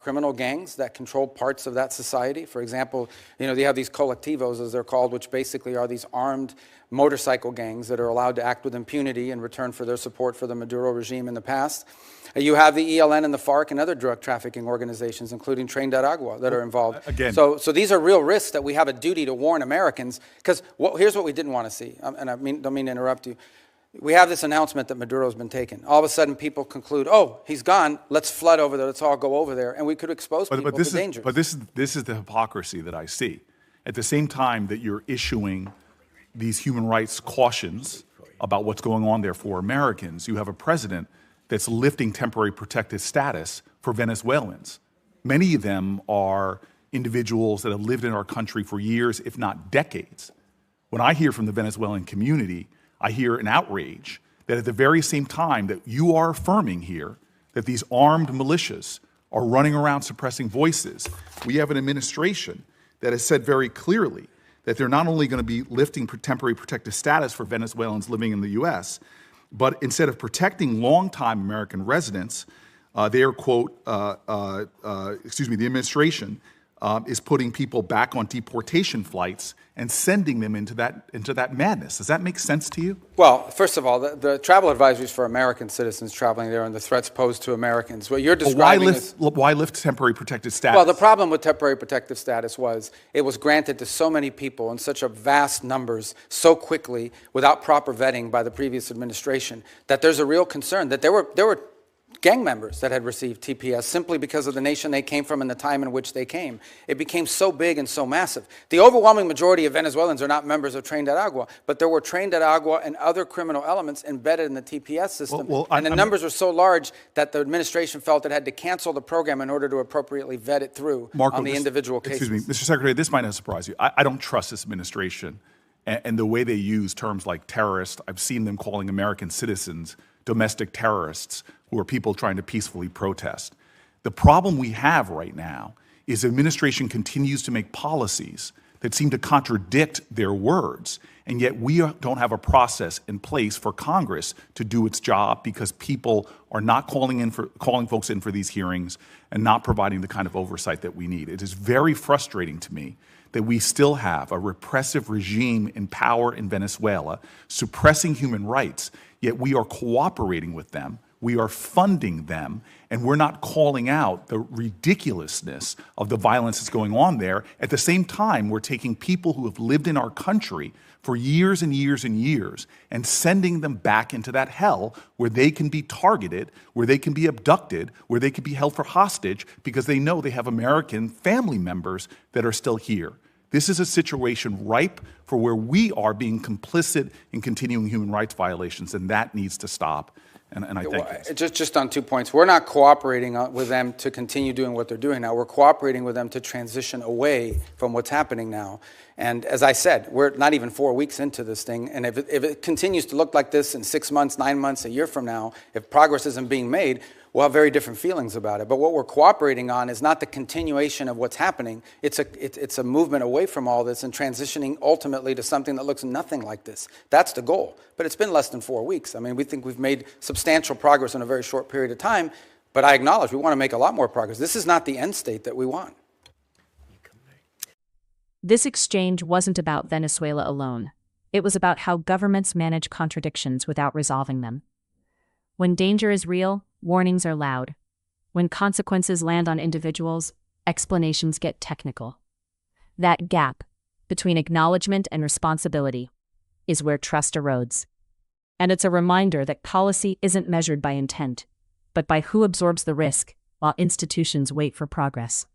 criminal gangs that control parts of that society. For example, you have these colectivos, as they're called, which basically are these armed motorcycle gangs that are allowed to act with impunity in return for their support for the Maduro regime in the past. You have the ELN and the FARC and other drug trafficking organizations, including Tren de Aragua, that are involved. Again. So these are real risks that we have a duty to warn Americans, because here's what we didn't want to see, and I don't mean to interrupt you. We have this announcement that Maduro's been taken. All of a sudden, people conclude, oh, he's gone, let's flood over there, let's all go over there, and we could expose people to danger. But this is the hypocrisy that I see. At the same time that you're issuing these human rights cautions about what's going on there for Americans, you have a president that's lifting temporary protected status for Venezuelans. Many of them are individuals that have lived in our country for years, if not decades. When I hear from the Venezuelan community, I hear an outrage that at the very same time that you are affirming here that these armed militias are running around suppressing voices, we have an administration that has said very clearly that they're not only going to be lifting temporary protected status for Venezuelans living in the U.S., but instead of protecting longtime American residents, they are, quote, the administration is putting people back on deportation flights and sending them into that madness. Does that make sense to you? Well, first of all, the travel advisories for American citizens traveling there and the threats posed to Americans. What you're describing why lift temporary protected status? Well, the problem with temporary protective status was it was granted to so many people in such a vast numbers so quickly without proper vetting by the previous administration that there's a real concern that there were gang members that had received TPS simply because of the nation they came from and the time in which they came. It became so big and so massive. The overwhelming majority of Venezuelans are not members of Tren de Aragua, but there were Tren de Aragua and other criminal elements embedded in the TPS system. And the numbers were so large that the administration felt it had to cancel the program in order to appropriately vet it through on the individual cases. Excuse me, Mr. Secretary, this might not surprise you. I don't trust this administration and the way they use terms like terrorist. I've seen them calling American citizens domestic terrorists who are people trying to peacefully protest. The problem we have right now is the administration continues to make policies that seem to contradict their words, and yet we don't have a process in place for Congress to do its job because people are not calling folks in for these hearings and not providing the kind of oversight that we need. It is very frustrating to me that we still have a repressive regime in power in Venezuela suppressing human rights, yet we are cooperating with them, we are funding them, and we're not calling out the ridiculousness of the violence that's going on there. At the same time, we're taking people who have lived in our country for years and years and years and sending them back into that hell where they can be targeted, where they can be abducted, where they can be held for hostage because they know they have American family members that are still here. This is a situation ripe for where we are being complicit in continuing human rights violations, and that needs to stop. And I thank you. Just on 2 points. We're not cooperating with them to continue doing what they're doing now. We're cooperating with them to transition away from what's happening now. And as I said, we're not even 4 weeks into this thing. And if it continues to look like this in 6 months, 9 months, a year from now, if progress isn't being made, we'll have very different feelings about it. But what we're cooperating on is not the continuation of what's happening. It's a movement away from all this and transitioning ultimately to something that looks nothing like this. That's the goal. But it's been less than 4 weeks. I mean, we think we've made substantial progress in a very short period of time. But I acknowledge we want to make a lot more progress. This is not the end state that we want. This exchange wasn't about Venezuela alone. It was about how governments manage contradictions without resolving them. When danger is real, warnings are loud. When consequences land on individuals, explanations get technical. That gap between acknowledgement and responsibility is where trust erodes. And it's a reminder that policy isn't measured by intent, but by who absorbs the risk while institutions wait for progress.